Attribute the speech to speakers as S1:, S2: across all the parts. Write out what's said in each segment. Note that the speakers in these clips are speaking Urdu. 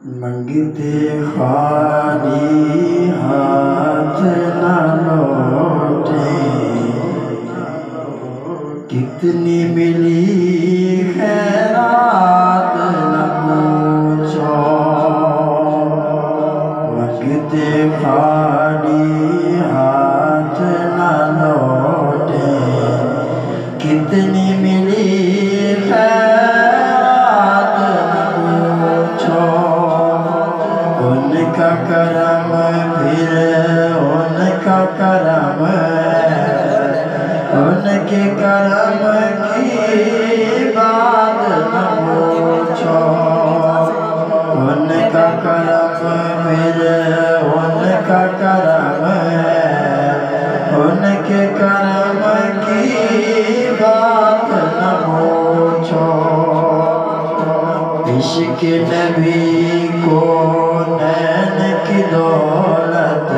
S1: منگتے خالی ہاتھ نہ لوٹے، کتنی ملی خیرات نہ پوچھو۔ منگتے خالی ہاتھ نہ لوٹے، کتنی ملی خیرات نہ پوچھو۔ ان کا کرم پھر ان کا کرم، ان کے کرم کی بات نہ پوچھو۔ ان کا کرم پھر ان کا کرم، ان کے کرم کی بات نہ پوچھو۔ عشق نبی کو نین کی دولت،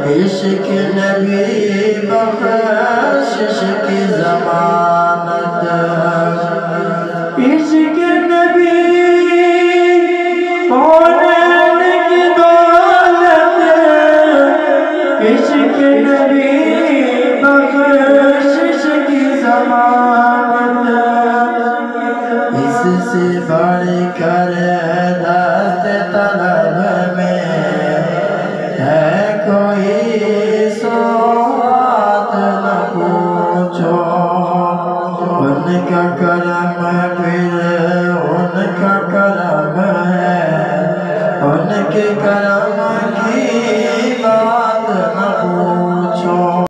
S1: عشق نبی بخشش کی ضمانت، عشق نبی کو نین کی دولت، عشق نبی بخشش کی ضمانت۔ اس سے بڑھ کر دست طلب میں ہے کوئی سوات نہ پوچھو۔ ان کا کرم پھر ان کا کرم ہے، ان کے کرم